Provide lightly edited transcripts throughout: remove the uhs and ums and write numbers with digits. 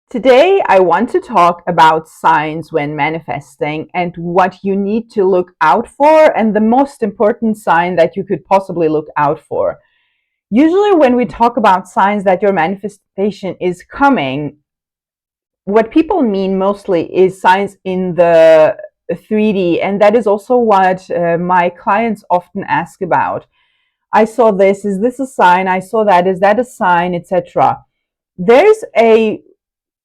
Today, I want to talk about signs when manifesting and what you need to look out for, and the most important sign that you could possibly look out for. Usually, when we talk about signs that your manifestation is coming, what people mean mostly is signs in the 3D, and that is also what my clients often ask about. I saw this, is this a sign? I saw that, is that a sign, etc. There's a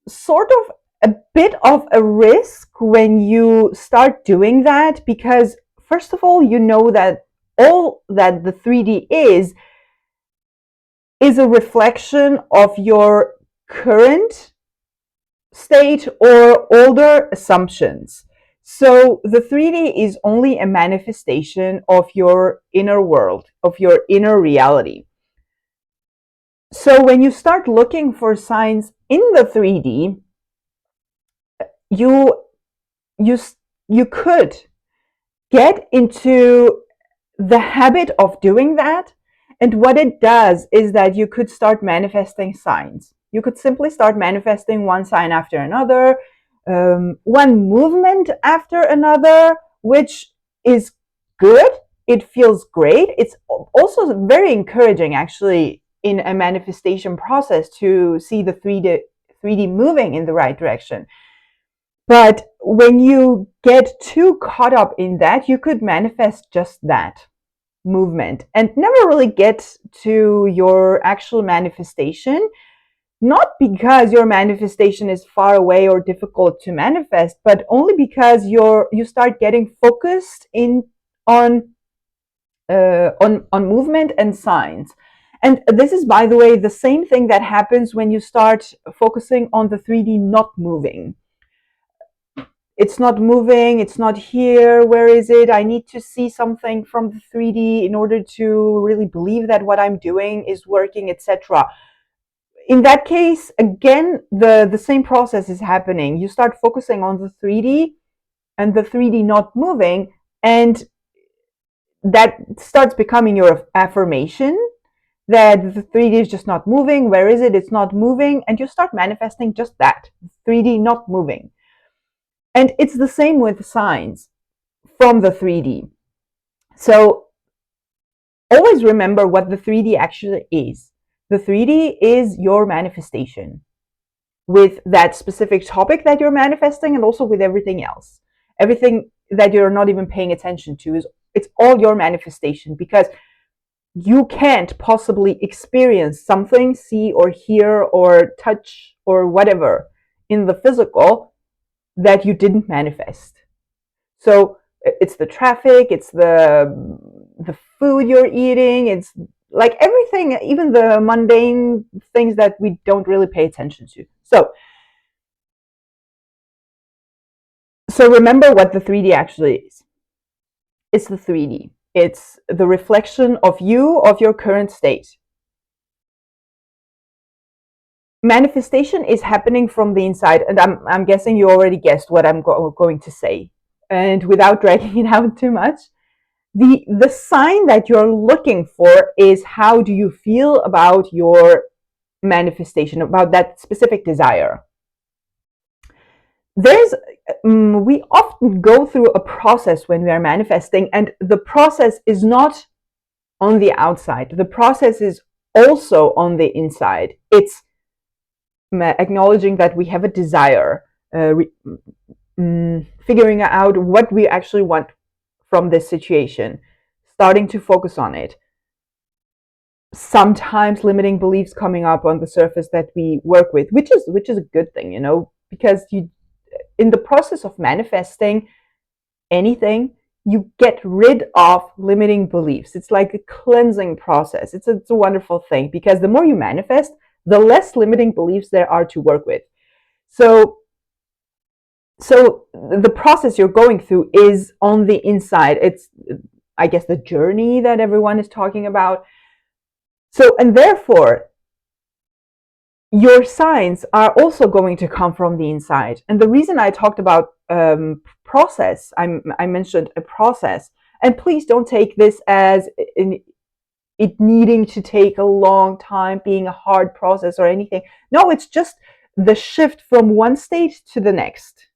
sort of a bit of a risk when you start doing that because first of all, you know that all that the 3D is a reflection of your current state or older assumptions. So the 3D is only a manifestation of your inner world, of your inner reality. So when you start looking for signs in the 3D, you you you could get into the habit of doing that, and what it does is that you could start manifesting signs. You could simply start manifesting one sign after another, one movement after another, which is good. It feels great. It's also very encouraging, actually, in a manifestation process to see the 3D moving in the right direction. But when you get too caught up in that, you could manifest just that movement and never really get to your actual manifestation. Not because your manifestation is far away or difficult to manifest, but only because you start getting focused in on movement and signs. And this is, by the way, the same thing that happens when you start focusing on the 3D not moving. It's not moving, it's not here, where is it? I need to see something from the 3D in order to really believe that what I'm doing is working, etc. In that case, again, the same process is happening. You start focusing on the 3D and the 3D not moving, and that starts becoming your affirmation that the 3D is just not moving. Where is it? It's not moving. And you start manifesting just that, 3D not moving. And it's the same with signs from the 3D. So always remember what the 3D actually is. The 3D is your manifestation with that specific topic that you're manifesting, and also with everything else. Everything that you're not even paying attention to it's all your manifestation, because you can't possibly experience something, see or hear or touch or whatever in the physical that you didn't manifest. So it's the traffic, it's the food you're eating, it's like everything, even the mundane things that we don't really pay attention to. So remember what the 3D actually is. It's the 3D. It's the reflection of you, of your current state. Manifestation is happening from the inside, and I'm guessing you already guessed what I'm going to say. And without dragging it out too much, the sign that you're looking for is, how do you feel about your manifestation, about that specific desire? We often go through a process when we are manifesting, and the process is not on the outside. The process is also on the inside. It's acknowledging that we have a desire, figuring out what we actually want from this situation, starting to focus on it. Sometimes limiting beliefs coming up on the surface that we work with, which is a good thing, because in the process of manifesting anything, you get rid of limiting beliefs. It's like a cleansing process. It's a wonderful thing, because the more you manifest, the less limiting beliefs there are to work with. So the process you're going through is on the inside. It's, I guess, the journey that everyone is talking about. So, and therefore, your signs are also going to come from the inside. And the reason I talked about process, I mentioned a process, and please don't take this as it needing to take a long time, being a hard process or anything. No, it's just the shift from one state to the next,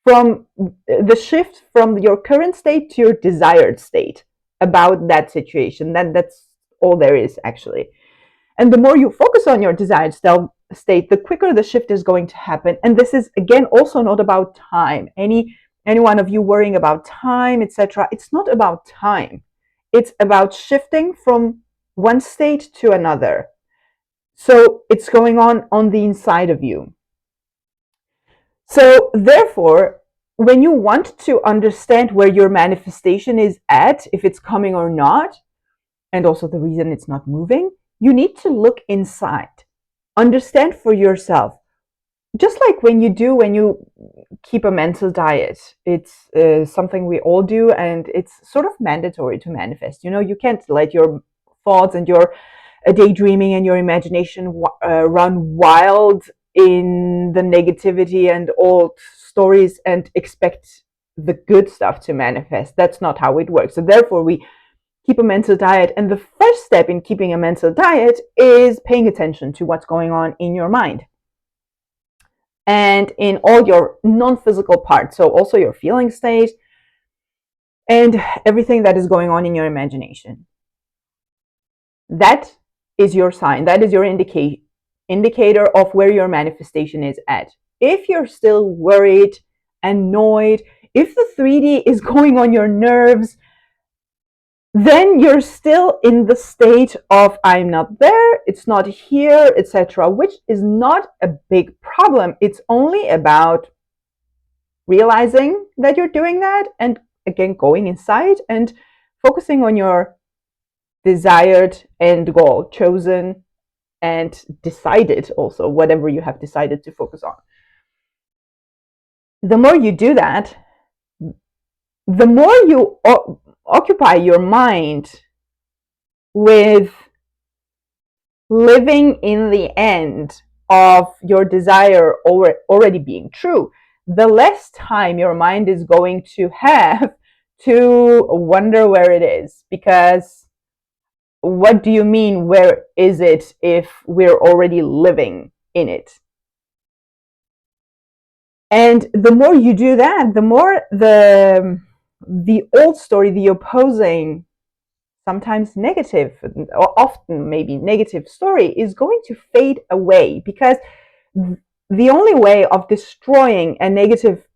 from the shift from your current state to your desired state about that situation. That's all there is, actually. And the more you focus on your desired state, the quicker the shift is going to happen. And this is, again, also not about time. Any one of you worrying about time, etc., it's not about time. It's about shifting from one state to another. So it's going on the inside of you. So therefore, when you want to understand where your manifestation is at, if it's coming or not, and also the reason it's not moving, you need to look inside. Understand for yourself. Just like when you keep a mental diet, it's something we all do, and it's sort of mandatory to manifest. You can't let your thoughts and your daydreaming and your imagination run wild in the negativity and old stories and expect the good stuff to manifest. That's not how it works. So therefore, we keep a mental diet. And the first step in keeping a mental diet is paying attention to what's going on in your mind and in all your non-physical parts. So also your feeling state and everything that is going on in your imagination. That is your sign. That is your indicator of where your manifestation is at. If you're still worried, annoyed, if the 3D is going on your nerves, then you're still in the state of I'm not there, it's not here, etc., which is not a big problem. It's only about realizing that you're doing that and, again, going inside and focusing on your desired end goal, chosen and decided, also whatever you have decided to focus on. The more you do that, the more you occupy your mind with living in the end of your desire already being true, the less time your mind is going to have to wonder where it is. Because what do you mean, where is it, if we're already living in it? And the more you do that, the more the old story, the opposing, sometimes negative, or often maybe negative story, is going to fade away. Because the only way of destroying a negative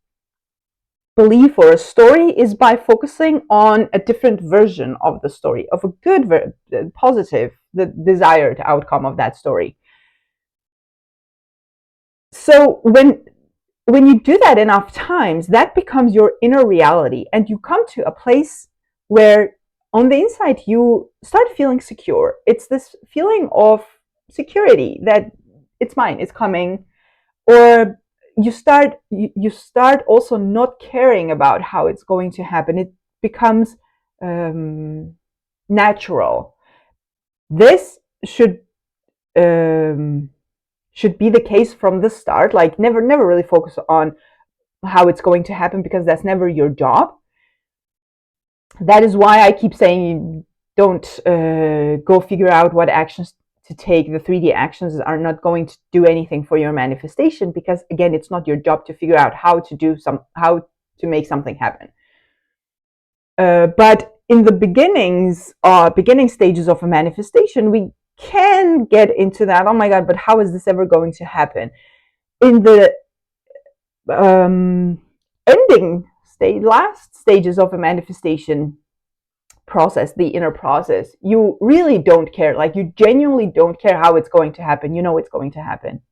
belief or a story is by focusing on a different version of the story, of a good, positive, the desired outcome of that story. So when you do that enough times, that becomes your inner reality, and you come to a place where on the inside you start feeling secure. It's this feeling of security that it's mine, it's coming. Or you start also not caring about how it's going to happen. It becomes natural. This should be the case from the start. Like, never really focus on how it's going to happen, because that's never your job. That is why I keep saying, don't go figure out what actions to take. The 3D actions are not going to do anything for your manifestation, because, again, it's not your job to figure out how to make something happen. But in the beginning stages of a manifestation, we can get into that. Oh my God, but how is this ever going to happen? In the last stages of a manifestation process, the inner process, you really don't care. Like, you genuinely don't care how it's going to happen. You know it's going to happen.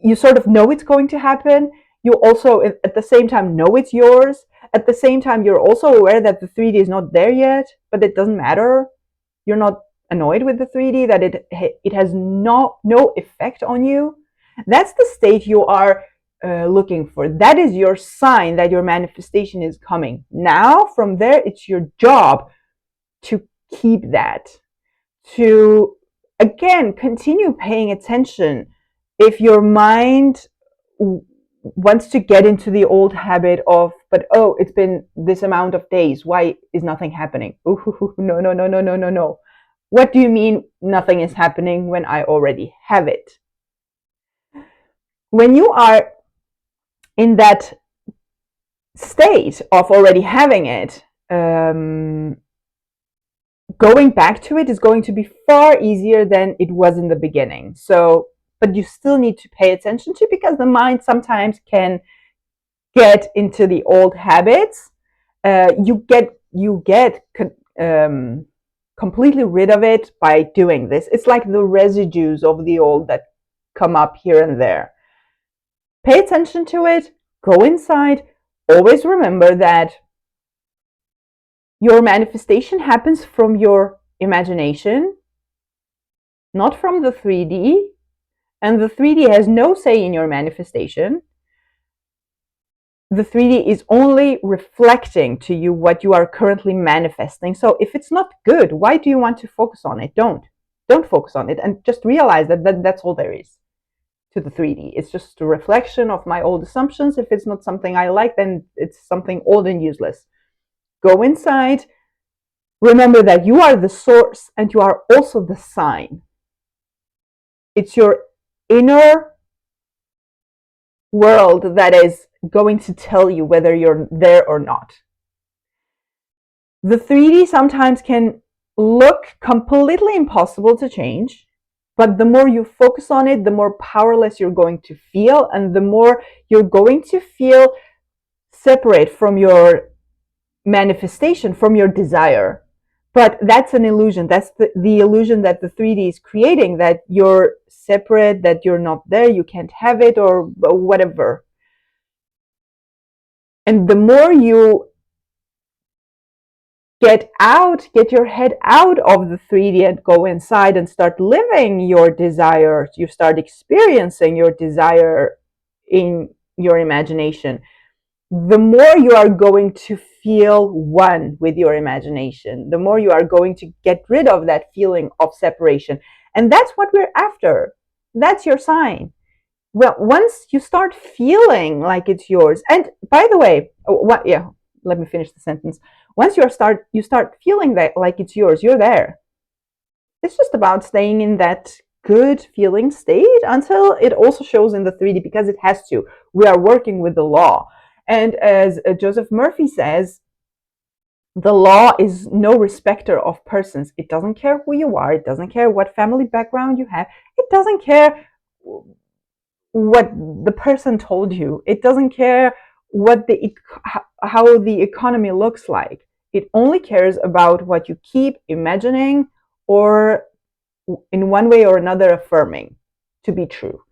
You sort of know it's going to happen. You also, at the same time, know it's yours. At the same time, you're also aware that the 3D is not there yet, but it doesn't matter. You're not annoyed with the 3D, that it has no effect on you. That's the state you are looking for. That is your sign that your manifestation is coming. Now, from there, it's your job to keep that, to, again, continue paying attention. If your mind wants to get into the old habit of, but it's been this amount of days, why is nothing happening? Ooh, no. What do you mean nothing is happening when I already have it? when you are in that state of already having it, going back to it is going to be far easier than it was in the beginning. So, but you still need to pay attention to, because the mind sometimes can get into the old habits. You get completely rid of it by doing this. It's like the residues of the old that come up here and there. Pay attention to it, go inside. Always remember that your manifestation happens from your imagination, not from the 3D, and the 3D has no say in your manifestation. The 3D is only reflecting to you what you are currently manifesting. So if it's not good, why do you want to focus on it? Don't focus on it, and just realize that that's all there is to the 3D. It's just a reflection of my old assumptions. If it's not something I like, then it's something old and useless. Go inside. Remember that you are the source and you are also the sign. It's your inner world that is going to tell you whether you're there or not. The 3D sometimes can look completely impossible to change, but the more you focus on it, the more powerless you're going to feel, and the more you're going to feel separate from your manifestation, from your desire. But that's an illusion. That's the illusion that the 3D is creating, that you're separate, that you're not there, you can't have it, or whatever. And the more you get your head out of the 3D and go inside and start living your desire, you start experiencing your desire in your imagination, the more you are going to feel one with your imagination, the more you are going to get rid of that feeling of separation. And that's what we're after. That's your sign. Well, once you start feeling like it's yours, and by the way, let me finish the sentence. Once you start feeling that like it's yours, you're there. It's just about staying in that good feeling state until it also shows in the 3D, because it has to. We are working with the law. And as Joseph Murphy says, the law is no respecter of persons. It doesn't care who you are. It doesn't care what family background you have. It doesn't care what the person told you. It doesn't care how the economy looks like. It only cares about what you keep imagining, or in one way or another affirming to be true.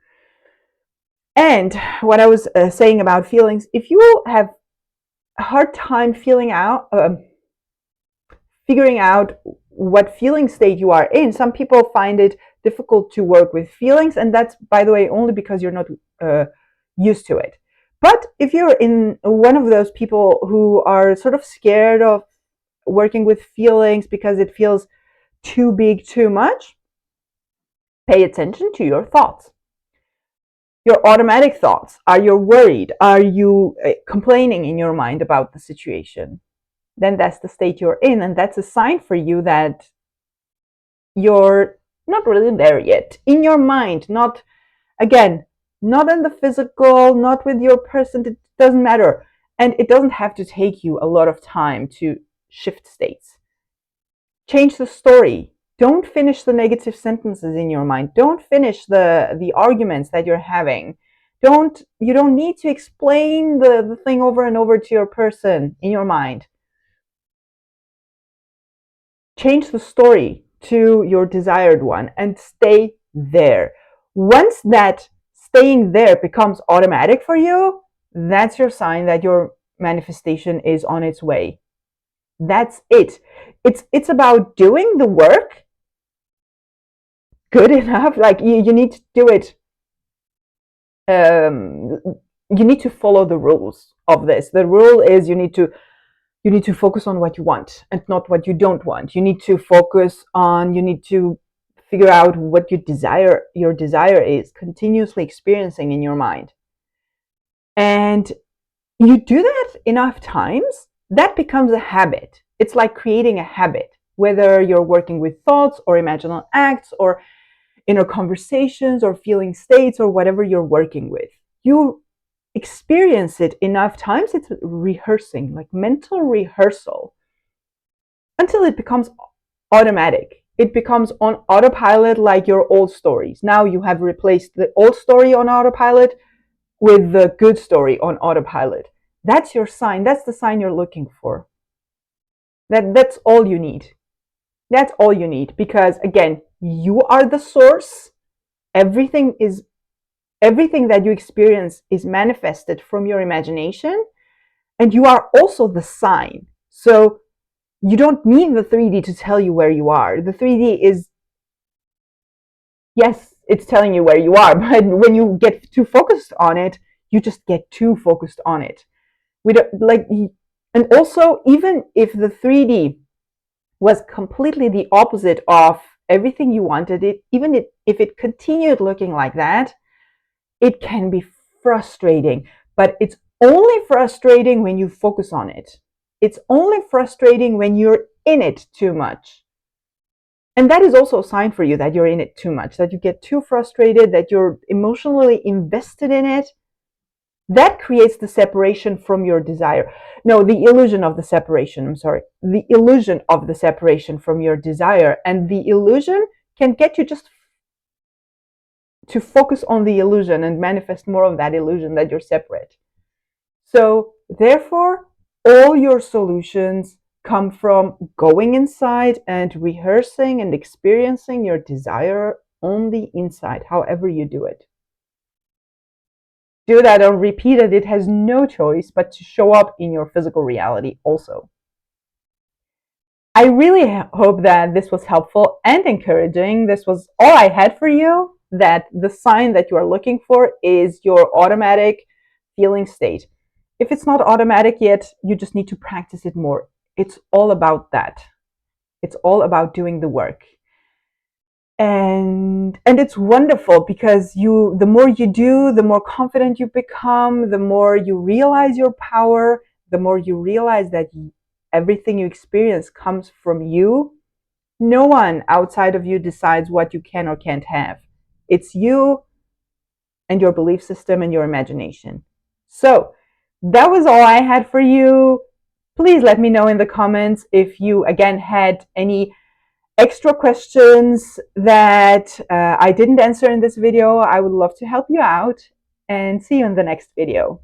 And what I was saying about feelings, if you have a hard time figuring out what feeling state you are in, some people find it difficult to work with feelings, and that's, by the way, only because you're not used to it. But if you're in one of those people who are sort of scared of working with feelings because it feels too big, too much, pay attention to your thoughts. Your automatic thoughts. Are you worried? Are you complaining in your mind about the situation? Then that's the state you're in, and that's a sign for you that you're not really there yet. In your mind, not in the physical, not with your person, it doesn't matter. And it doesn't have to take you a lot of time to shift states. Change the story. Don't finish the negative sentences in your mind. Don't finish the arguments that you're having. You don't need to explain the thing over and over to your person in your mind. Change the story to your desired one and stay there. Once that staying there becomes automatic for you, that's your sign that your manifestation is on its way. That's it. It's about doing the work good enough. Like you need to do it. You need to follow the rules of this. The rule is you need to focus on what you want and not what you don't want. You need to figure out what your desire is, continuously experiencing in your mind. And you do that enough times, that becomes a habit. It's like creating a habit, whether you're working with thoughts or imaginal acts or inner conversations or feeling states or whatever you're working with. You experience it enough times, it's rehearsing, like mental rehearsal, until it becomes automatic. It becomes on autopilot, like your old stories. Now you have replaced the old story on autopilot with the good story on autopilot. That's your sign. That's the sign you're looking for. That's all you need. That's all you need, because again, you are the source. Everything that you experience is manifested from your imagination, and you are also the sign. So you don't need the 3D to tell you where you are. The 3D is, yes, it's telling you where you are, but when you get too focused on it, you just get too focused on it. We don't like, and also, even if the 3D was completely the opposite of everything you wanted it, even if it continued looking like that, it can be frustrating. But it's only frustrating when you focus on it. It's only frustrating when you're in it too much. And that is also a sign for you that you're in it too much, that you get too frustrated, that you're emotionally invested in it. That creates the separation from your desire. No, the illusion of the separation. I'm sorry. The illusion of the separation from your desire. And the illusion can get you just to focus on the illusion and manifest more of that illusion that you're separate. So, therefore, all your solutions come from going inside and rehearsing and experiencing your desire on the inside, however you do it. Do that and repeat it. It has no choice but to show up in your physical reality also. I really hope that this was helpful and encouraging. This was all I had for you, that the sign that you are looking for is your automatic feeling state. If it's not automatic yet, you just need to practice it more. It's all about that. It's all about doing the work. And it's wonderful, because the more you do, the more confident you become, the more you realize your power, the more you realize that everything you experience comes from you. No one outside of you decides what you can or can't have. It's you and your belief system and your imagination. So that was all I had for you. Please let me know in the comments if you again had any extra questions that I didn't answer in this video. I would love to help you out, and see you in the next video.